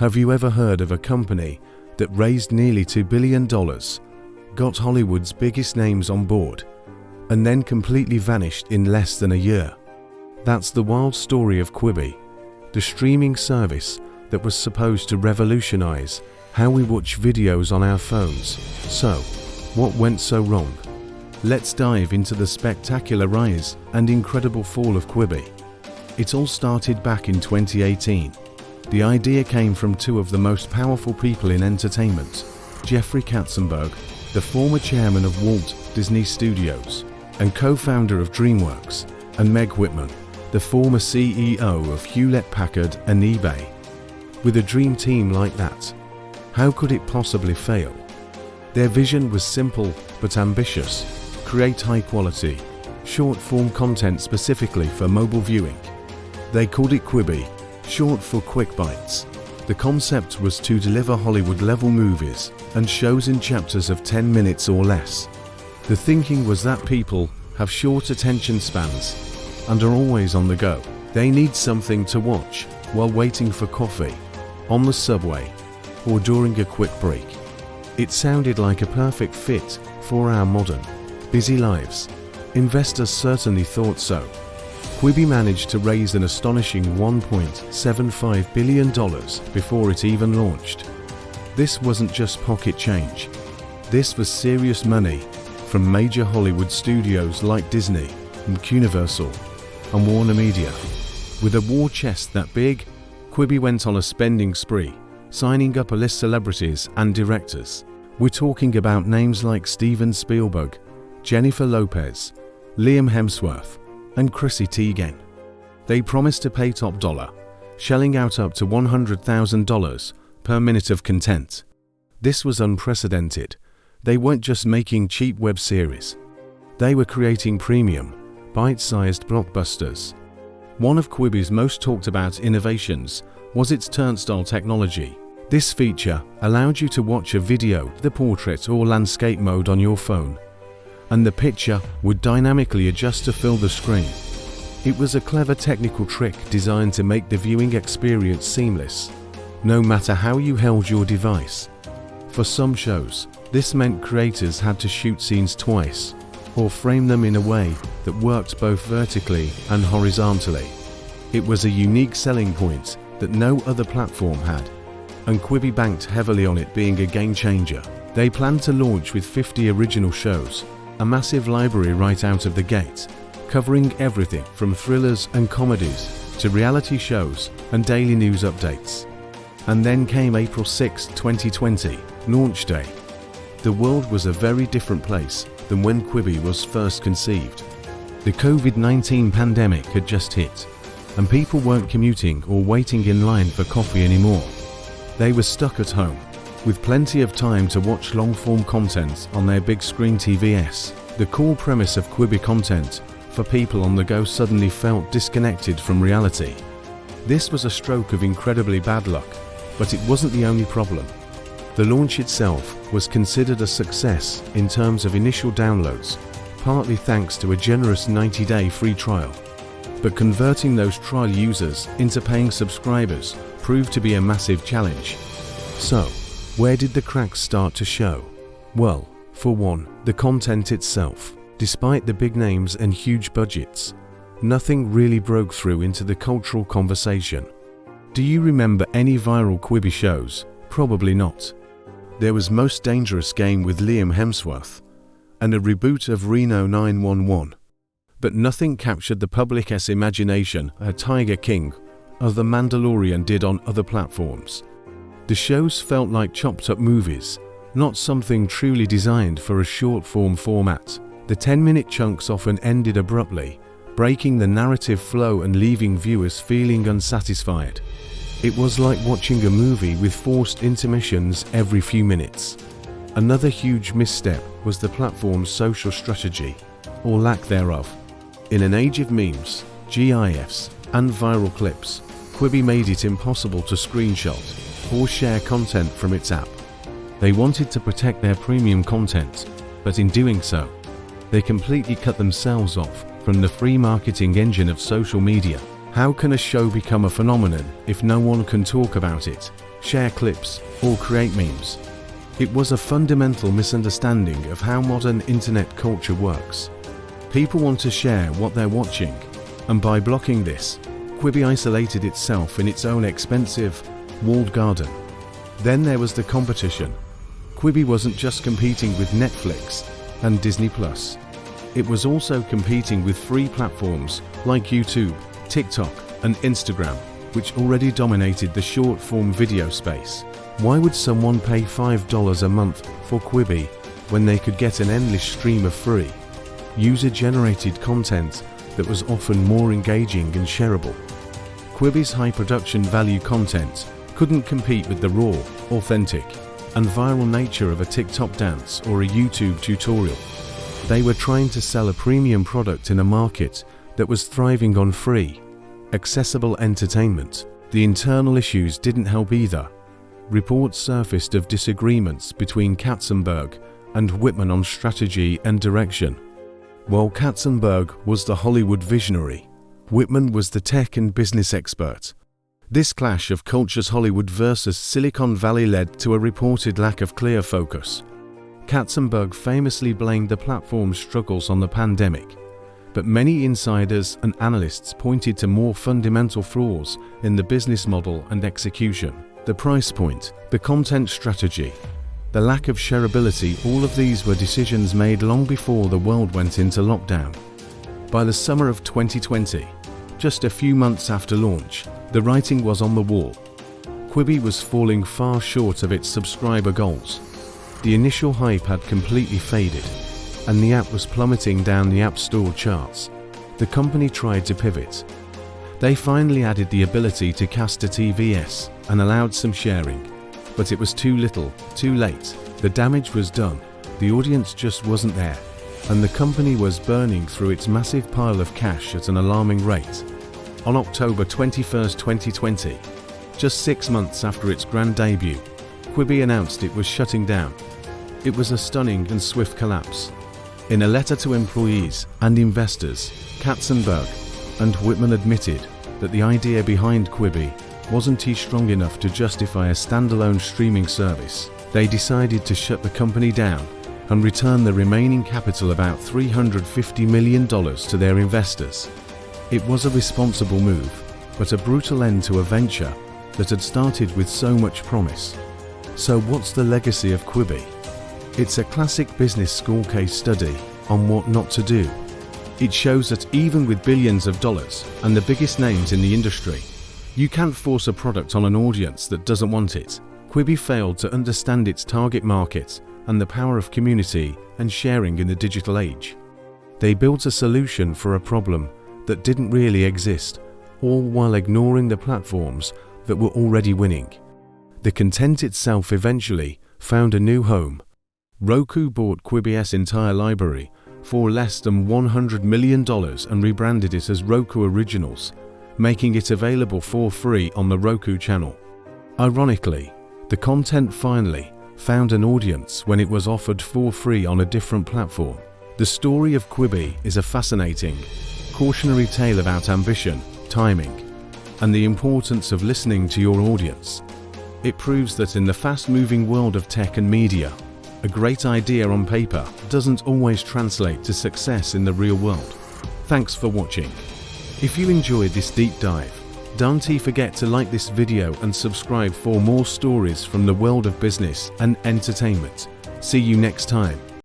Have you ever heard of a company that raised nearly $2 billion, got Hollywood's biggest names on board, and then completely vanished in less than a year? That's the wild story of Quibi, the streaming service that was supposed to revolutionize how we watch videos on our phones. So, what went so wrong? Let's dive into the spectacular rise and incredible fall of Quibi. It all started back in 2018. The idea came from two of the most powerful people in entertainment, Jeffrey Katzenberg, the former chairman of Walt Disney Studios and co-founder of DreamWorks, and Meg Whitman, the former CEO of Hewlett-Packard and eBay. With a dream team like that, how could it possibly fail? Their vision was simple but ambitious: create high-quality, short-form content specifically for mobile viewing. They called it Quibi, short for Quick Bites. The concept was to deliver Hollywood-level movies and shows in chapters of 10 minutes or less. The thinking was that people have short attention spans and are always on the go. They need something to watch while waiting for coffee, on the subway, or during a quick break. It sounded like a perfect fit for our modern, busy lives. Investors certainly thought so. Quibi managed to raise an astonishing $1.75 billion before it even launched. This wasn't just pocket change. This was serious money from major Hollywood studios like Disney and Universal and Warner Media. With a war chest that big, Quibi went on a spending spree, signing up a list of celebrities and directors. We're talking about names like Steven Spielberg, Jennifer Lopez, Liam Hemsworth, and Chrissy Teigen. They promised to pay top dollar, shelling out up to $100,000 per minute of content. This was unprecedented. They weren't just making cheap web series. They were creating premium, bite-sized blockbusters. One of Quibi's most talked about innovations was its turnstile technology. This feature allowed you to watch a video, the portrait or landscape mode on your phone, and the picture would dynamically adjust to fill the screen. It was a clever technical trick designed to make the viewing experience seamless, no matter how you held your device. For some shows, this meant creators had to shoot scenes twice, or frame them in a way that worked both vertically and horizontally. It was a unique selling point that no other platform had, and Quibi banked heavily on it being a game changer. They planned to launch with 50 original shows, a massive library right out of the gate, covering everything from thrillers and comedies to reality shows and daily news updates. And then came April 6, 2020, launch day. The world was a very different place than when Quibi was first conceived. The COVID-19 pandemic had just hit, and people weren't commuting or waiting in line for coffee anymore. They were stuck at home, with plenty of time to watch long-form content on their big screen TVs. The core premise of Quibi content for people on the go suddenly felt disconnected from reality. This was a stroke of incredibly bad luck, but it wasn't the only problem. The launch itself was considered a success in terms of initial downloads, partly thanks to a generous 90-day free trial. But converting those trial users into paying subscribers proved to be a massive challenge. So, where did the cracks start to show? Well, for one, the content itself. Despite the big names and huge budgets, nothing really broke through into the cultural conversation. Do you remember any viral Quibi shows? Probably not. There was Most Dangerous Game with Liam Hemsworth, and a reboot of Reno 911. But nothing captured the public's imagination as Tiger King or The Mandalorian did on other platforms. The shows felt like chopped-up movies, not something truly designed for a short-form format. The 10-minute chunks often ended abruptly, breaking the narrative flow and leaving viewers feeling unsatisfied. It was like watching a movie with forced intermissions every few minutes. Another huge misstep was the platform's social strategy, or lack thereof. In an age of memes, GIFs, and viral clips, Quibi made it impossible to screenshot or share content from its app. They wanted to protect their premium content, but in doing so, they completely cut themselves off from the free marketing engine of social media. How can a show become a phenomenon if no one can talk about it? share clips, or create memes. It was a fundamental misunderstanding of how modern internet culture works. People want to share what they're watching, and by blocking this, Quibi isolated itself in its own expensive, walled garden. Then there was the competition. Quibi wasn't just competing with Netflix and Disney+. It was also competing with free platforms like YouTube, TikTok, and Instagram, which already dominated the short-form video space. Why would someone pay $5 a month for Quibi when they could get an endless stream of free, user-generated content that was often more engaging and shareable? Quibi's high production value content couldn't compete with the raw, authentic, and viral nature of a TikTok dance or a YouTube tutorial. They were trying to sell a premium product in a market that was thriving on free, accessible entertainment. The internal issues didn't help either. Reports surfaced of disagreements between Katzenberg and Whitman on strategy and direction. While Katzenberg was the Hollywood visionary, Whitman was the tech and business expert. This clash of cultures, Hollywood versus Silicon Valley, led to a reported lack of clear focus. Katzenberg famously blamed the platform's struggles on the pandemic, but many insiders and analysts pointed to more fundamental flaws in the business model and execution. The price point, the content strategy, the lack of shareability, all of these were decisions made long before the world went into lockdown. By the summer of 2020, just a few months after launch, the writing was on the wall. Quibi was falling far short of its subscriber goals. The initial hype had completely faded, and the app was plummeting down the App Store charts. The company tried to pivot. They finally added the ability to cast a TVS and allowed some sharing, but it was too little, too late. The damage was done, the audience just wasn't there, and the company was burning through its massive pile of cash at an alarming rate. On October 21, 2020, just 6 months after its grand debut, Quibi announced it was shutting down. It was a stunning and swift collapse. In a letter to employees and investors, Katzenberg and Whitman admitted that the idea behind Quibi wasn't strong enough to justify a standalone streaming service. They decided to shut the company down and return the remaining capital, about $350 million, to their investors. It was a responsible move, but a brutal end to a venture that had started with so much promise. So what's the legacy of Quibi? It's a classic business school case study on what not to do. It shows that even with billions of dollars and the biggest names in the industry, you can't force a product on an audience that doesn't want it. Quibi failed to understand its target market and the power of community and sharing in the digital age. They built a solution for a problem that didn't really exist, all while ignoring the platforms that were already winning. The content itself eventually found a new home. Roku bought Quibi's entire library for less than $100 million and rebranded it as Roku Originals, making it available for free on the Roku channel. Ironically, the content finally found an audience when it was offered for free on a different platform. The story of Quibi is a fascinating, cautionary tale about ambition, timing, and the importance of listening to your audience. It proves that in the fast-moving world of tech and media, a great idea on paper doesn't always translate to success in the real world. Thanks for watching. If you enjoyed this deep dive, don't forget to like this video and subscribe for more stories from the world of business and entertainment. See you next time.